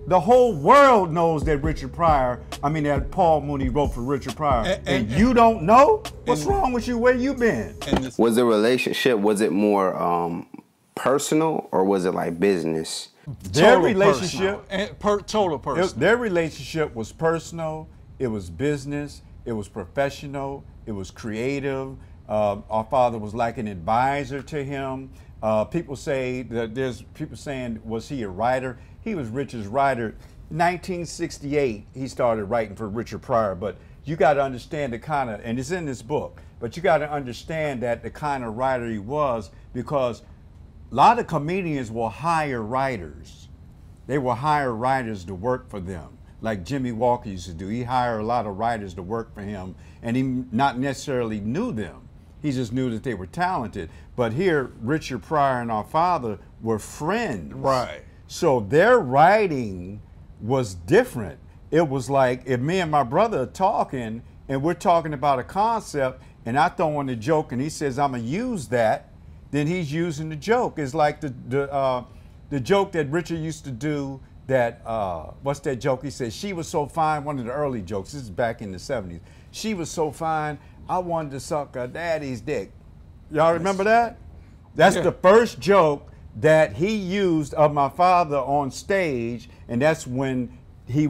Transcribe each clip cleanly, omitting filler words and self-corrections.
The whole world knows that that Paul Mooney wrote for Richard Pryor, and you don't know? What's wrong with you? Where you been? Was the relationship, was it more personal, or was it like business? Their relationship, total personal. Their relationship was personal. It was business. It was professional. It was creative. Our father was like an advisor to him. People say that there's people saying, was he a writer? He was Richard's writer. 1968, he started writing for Richard Pryor. But you got to understand the kind of, and it's in this book, but you got to understand that the kind of writer he was, because a lot of comedians will hire writers. They will hire writers to work for them, like Jimmy Walker used to do. He hired a lot of writers to work for him, and he not necessarily knew them. He just knew that they were talented. But here, Richard Pryor and our father were friends. Right. So their writing was different. It was like if me and my brother are talking, and we're talking about a concept, and I throw in a joke, and he says, I'm going to use that, then he's using the joke. It's like the joke that Richard used to do that, what's that joke? He said, she was so fine, one of the early jokes, this is back in the 70s. She was so fine, I wanted to suck her daddy's dick. Y'all remember that? That's the first joke that he used of my father on stage, and that's when he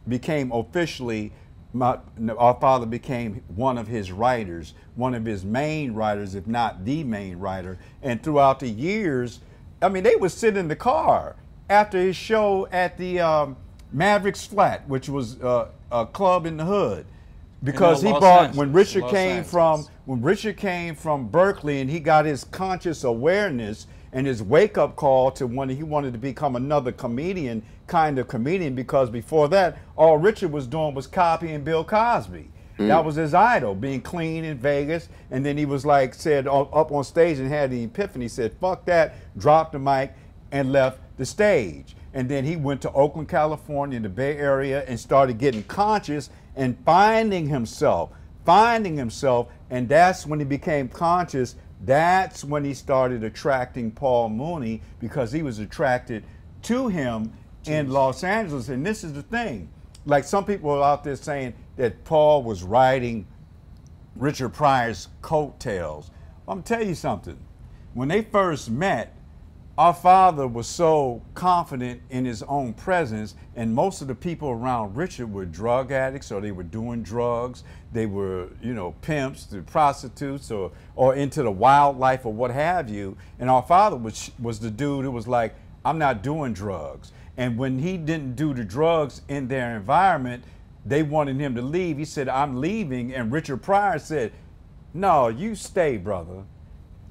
became officially, our father became one of his writers, one of his main writers, if not the main writer. And throughout the years, I mean, they would sit in the car after his show at the Mavericks Flat, which was a club in the hood. Because he brought, when Richard came from Berkeley and he got his conscious awareness and his wake-up call to when he wanted to become another comedian, because before that, all Richard was doing was copying Bill Cosby. That was his idol, being clean in Vegas. And then he was like, said up on stage and had the epiphany, said, fuck that, dropped the mic and left the stage. And then he went to Oakland, California, in the Bay Area, and started getting conscious and finding himself. And that's when he became conscious. That's when he started attracting Paul Mooney, because he was attracted to him in Los Angeles. And this is the thing. Like, some people are out there saying that Paul was riding Richard Pryor's coattails. I'm gonna tell you something. When they first met, our father was so confident in his own presence, and most of the people around Richard were drug addicts, or they were doing drugs. They were, pimps, the prostitutes, or into the wildlife or what have you. And our father was the dude who was like, I'm not doing drugs. And when he didn't do the drugs in their environment, they wanted him to leave. He said, I'm leaving. And Richard Pryor said, no, you stay, brother.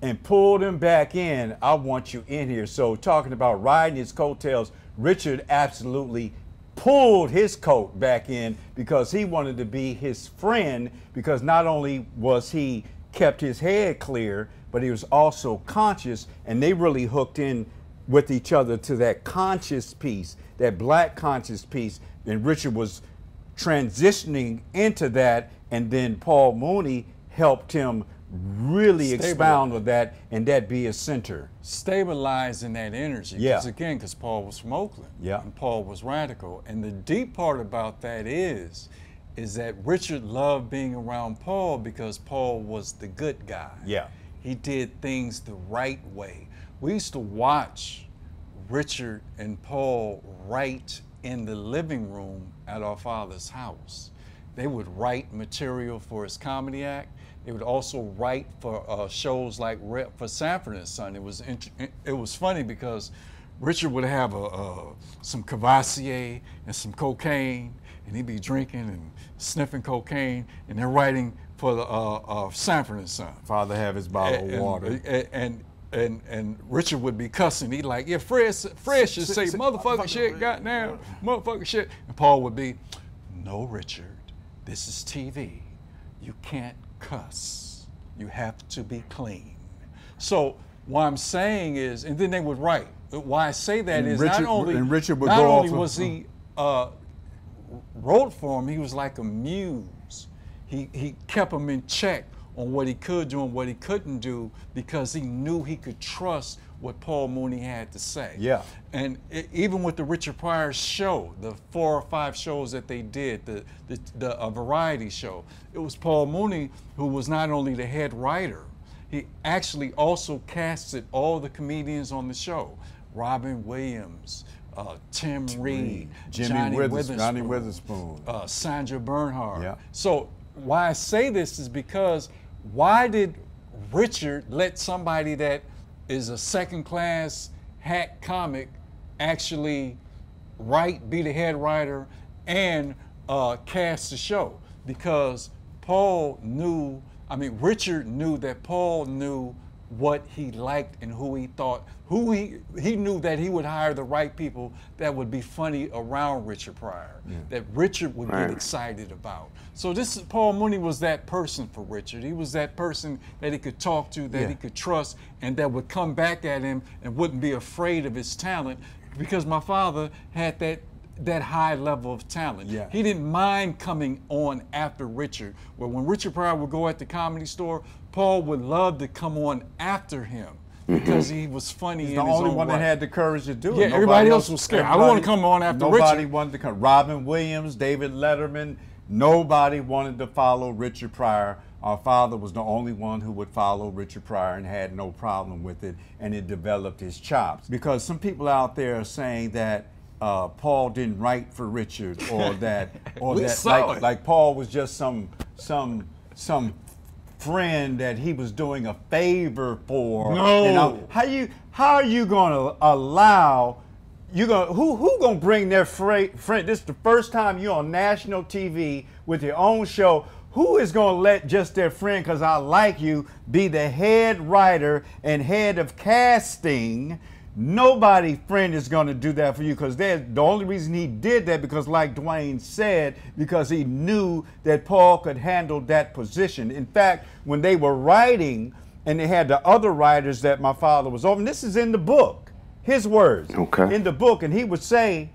And pulled him back in. I want you in here. So talking about riding his coattails, Richard absolutely pulled his coat back in, because he wanted to be his friend, because not only was he kept his head clear, but he was also conscious, and they really hooked in with each other to that conscious piece, that black conscious piece. And Richard was transitioning into that, and then Paul Mooney helped him really expound with that, and that be a center. Stabilizing that energy. Yeah. Because Paul was from Oakland. Yeah. And Paul was radical. And the deep part about that is that Richard loved being around Paul, because Paul was the good guy. Yeah. He did things the right way. We used to watch Richard and Paul write in the living room at our father's house. They would write material for his comedy act. They would also write for shows like for Sanford and Son. It was funny, because Richard would have some Cavassier and some cocaine, and he'd be drinking and sniffing cocaine, and they're writing for the Sanford and Son. Father have his bottle of water. And Richard would be cussing. He'd like, yeah, Fred should say motherfucking shit, goddamn, motherfucking shit. And Paul would be, no, Richard, this is TV. You can't cuss. You have to be clean. So what I'm saying is, and then they would write. Why I say that is Richard, not only was he wrote for him, he was like a muse. He kept him in check on what he could do and what he couldn't do, because he knew he could trust what Paul Mooney had to say. Yeah. And even with the Richard Pryor show, the 4 or 5 shows that they did, a variety show, it was Paul Mooney who was not only the head writer, he actually also casted all the comedians on the show. Robin Williams, Tim Reed, Johnny Witherspoon, Sandra Bernhard. Yeah. So why I say this is because why did Richard let somebody that is a second-class hack comic actually be the head writer and cast the show? Because Richard knew that Paul knew what he liked and who he thought, he knew that he would hire the right people that would be funny around Richard Pryor, that Richard would get excited about. So Paul Mooney was that person for Richard. He was that person that he could talk to, that he could trust, and that would come back at him and wouldn't be afraid of his talent, because my father had that high level of talent. Yeah. He didn't mind coming on after Richard. Where when Richard Pryor would go at the Comedy Store, Paul would love to come on after him because he was funny in his own way. The only one that had the courage to do it. Yeah, everybody else was scared. I don't want to come on after Richard. Nobody wanted to come. Robin Williams, David Letterman, nobody wanted to follow Richard Pryor. Our father was the only one who would follow Richard Pryor and had no problem with it, and it developed his chops. Because some people out there are saying that Paul didn't write for Richard, or that, like Paul was just some friend that he was doing a favor for. No. How are you going to allow? Who gonna bring their friend? This is the first time you're on national TV with your own show. Who is going to let just their friend, because I like you, be the head writer and head of casting? Nobody, friend, is going to do that for you, because the only reason he did that, because like Dwayne said, because he knew that Paul could handle that position. In fact, when they were writing and they had the other writers that my father was over, and this is in the book, his words, in the book, and he would say,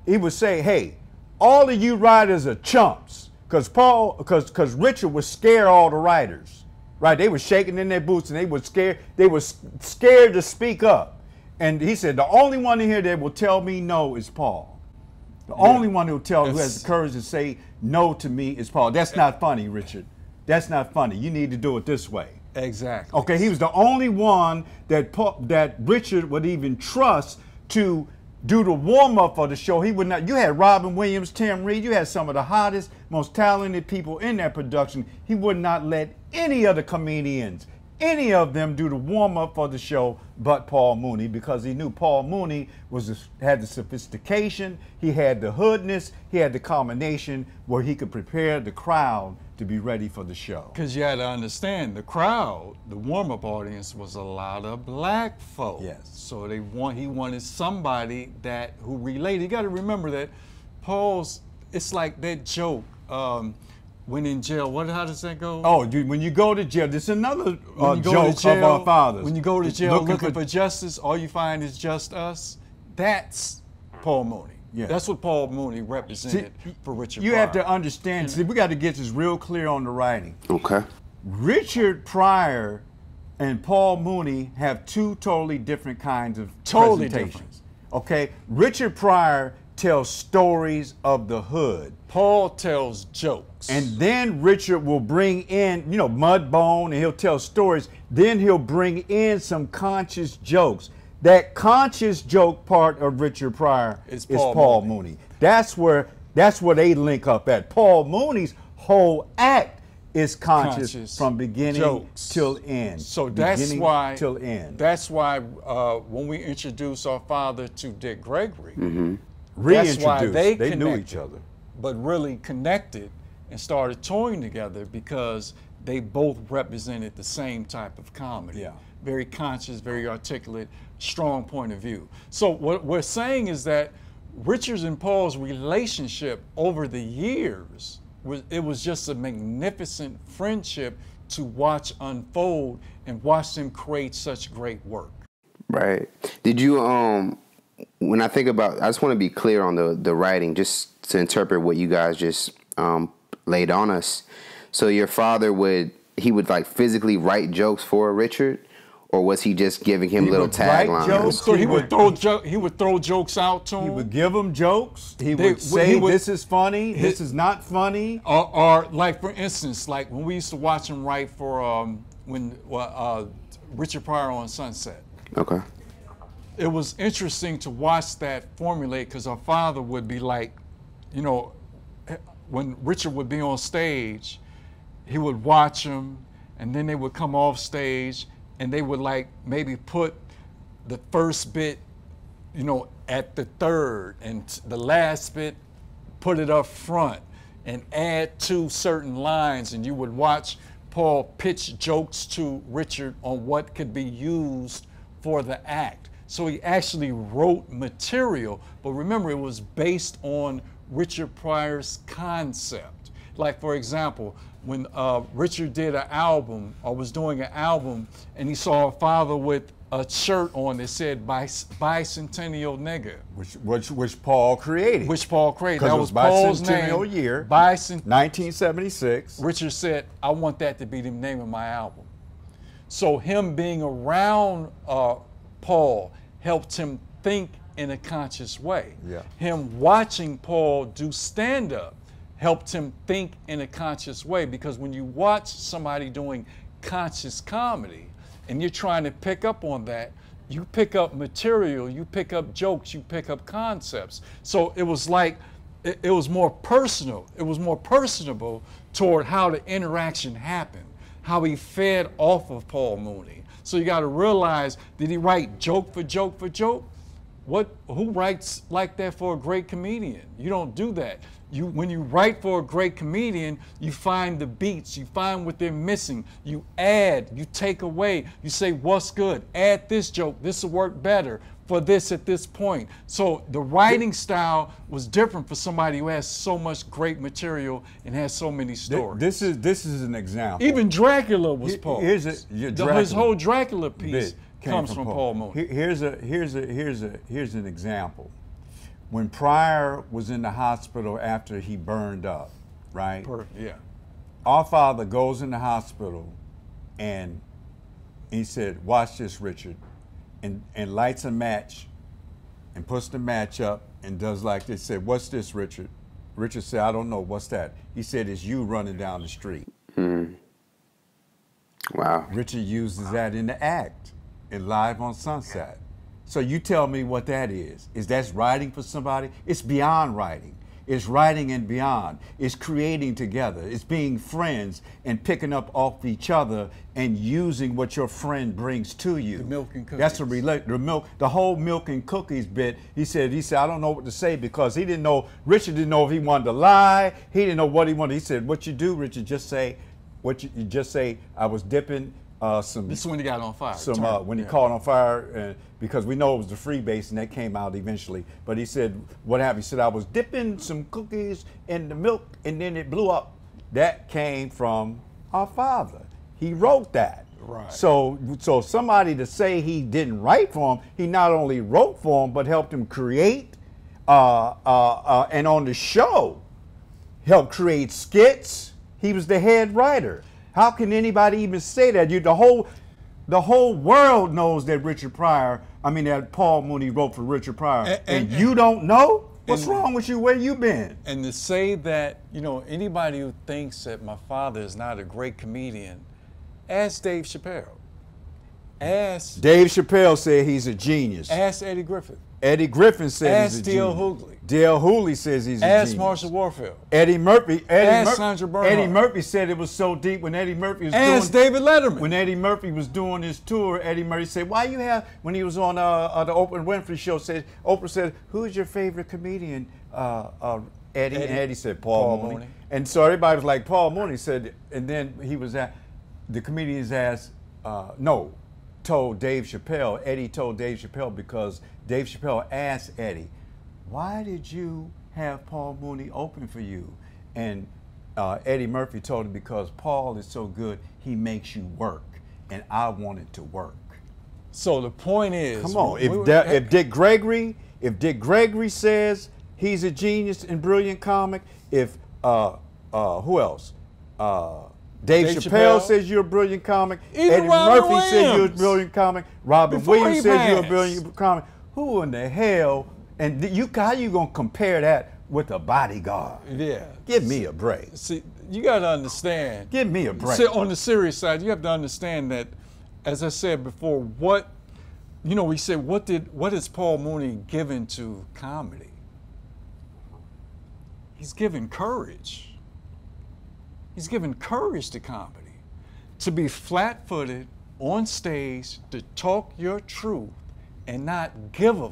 hey, all of you writers are chumps, because Richard would scare all the writers, right? They were shaking in their boots and they were scared to speak up. And he said, the only one in here that will tell me no is Paul. The only one who has the courage to say no to me is Paul. That's not funny, Richard. That's not funny. You need to do it this way. Exactly. Okay, he was the only one that Richard would even trust to do the warm-up for the show. He would not. You had Robin Williams, Tim Reed. You had some of the hottest, most talented people in that production. He would not let any of the comedians, any of them, do the warm-up for the show but Paul Mooney, because he knew Paul Mooney had the sophistication, he had the hoodness, he had the combination where he could prepare the crowd to be ready for the show. Because you had to understand, the crowd, the warm-up audience, was a lot of black folks. Yes. So he wanted somebody who related. You got to remember that it's like that joke, when in jail, how does that go? Oh, when you go to jail, this is another joke of our fathers. When you go to jail looking for justice, all you find is just us. That's Paul Mooney. Yeah. That's what Paul Mooney represented for Richard Pryor. You have to understand, we got to get this real clear on the writing. Okay. Richard Pryor and Paul Mooney have two totally different kinds of presentations. Okay? Richard Pryor tells stories of the hood. Paul tells jokes. And then Richard will bring in, Mudbone, and he'll tell stories. Then he'll bring in some conscious jokes. That conscious joke part of Richard Pryor is Paul Mooney. That's where they link up at. Paul Mooney's whole act is conscious from beginning till end. So that's why when we introduce our father to Dick Gregory, that's why they knew each other, but really connected and started touring together, because they both represented the same type of comedy. Yeah. Very conscious, very articulate, strong point of view. So what we're saying is that Richard's and Paul's relationship over the years, it was just a magnificent friendship to watch unfold and watch them create such great work. Right. Did you, when I think about, I just want to be clear on the writing, just to interpret what you guys just laid on us. So your father would like physically write jokes for Richard, or was he just giving him He little would write taglines? jokes. So he would throw jokes out to him. He would give them jokes. He would say, "This is funny. This is not funny." Or like for instance, like when we used to watch him write for Richard Pryor on Sunset. Okay. It was interesting to watch that formulate because our father would be like, you know, when Richard would be on stage, he would watch him, and then they would come off stage, and they would like maybe put the first bit, you know, at the third, and the last bit, put it up front, and add 2 certain lines, and you would watch Paul pitch jokes to Richard on what could be used for the act. So he actually wrote material, but remember, it was based on Richard Pryor's concept. Like, for example, when Richard did an album or was doing an album and he saw a father with a shirt on that said Bicentennial Nigga. Which Paul created. That was Paul's name. Bicentennial year, 1976. Richard said, I want that to be the name of my album. So him being around Paul helped him think in a conscious way. Yeah. Him watching Paul do stand-up helped him think in a conscious way, because when you watch somebody doing conscious comedy and you're trying to pick up on that, you pick up material, you pick up jokes, you pick up concepts. So it was like, it was more personal. It was more personable toward how the interaction happened, how he fed off of Paul Mooney. So you got to realize, did he write joke for joke for joke? Who writes like that for a great comedian? You don't do that. When you write for a great comedian, you find the beats, you find what they're missing, you add, you take away, you say, what's good? Add this joke, this will work better for this at this point. So the writing style was different for somebody who has so much great material and has so many stories. This is an example. Even Dracula was Paul. His whole Dracula piece comes from Paul Mooney. Here's an example. When Pryor was in the hospital after he burned up, right? Yeah. Our father goes in the hospital and he said, watch this, Richard, and lights a match and puts the match up and does like this. Said, what's this, Richard? Richard said, I don't know, what's that? He said, it's you running down the street. Wow. Richard uses that in the act and Live on Sunset. So you tell me what that is. Is that writing for somebody? It's beyond writing. It's writing and beyond. It's creating together. It's being friends and picking up off each other and using what your friend brings to you. The milk and cookies. That's the whole milk and cookies bit. He said, I don't know what to say, because he didn't know, Richard didn't know if he wanted to lie. He didn't know what he wanted. He said, what you do, Richard, just say, I was dipping some. This is when he got on fire. When he caught on fire, because we know it was the freebase, and that came out eventually. But he said, what happened? He said, I was dipping some cookies in the milk, and then it blew up. That came from our father. He wrote that. Right. So somebody to say he didn't write for him, he not only wrote for him, but helped him create, and on the show, helped create skits. He was the head writer. How can anybody even say that? The whole world knows that that Paul Mooney wrote for Richard Pryor, and you don't know? What's wrong with you? Where you been? And to say that, anybody who thinks that my father is not a great comedian, ask Dave Chappelle. Dave Chappelle said he's a genius. Ask Eddie Griffin. Eddie Griffin said he's a genius. D.L. Hughley. D.L. Hughley says he's a genius. Ask Marshall Warfield. Eddie Murphy. Sandra Bernhard. Eddie Murphy said it was so deep when Eddie Murphy was Ask David Letterman. When Eddie Murphy was doing his tour, Eddie Murphy said, when he was on the Oprah Winfrey show, Oprah said, who's your favorite comedian, Eddie? And Eddie said, Paul Mooney. And so everybody was like, Paul Mooney said, and then the comedians told Dave Chappelle, Eddie told Dave Chappelle, because Dave Chappelle asked Eddie, why did you have Paul Mooney open for you? And Eddie Murphy told him, because Paul is so good, he makes you work, and I wanted to work. So the point is, come on, if Dick Gregory says he's a genius and brilliant comic, if who else? Dave Chappelle says you're a brilliant comic. Even Eddie Robin Murphy says you're a Williams. brilliant comic. Robin Before Williams he says you're a passed. brilliant comic. Who in the hell? And how you gonna compare that with a bodyguard? Yeah. Give me a break. See, you got to understand. Give me a break. See, on the serious side, you have to understand that, as I said before, we said, what is Paul Mooney given to comedy? He's given courage. He's given courage to comedy. To be flat-footed on stage, to talk your truth and not give a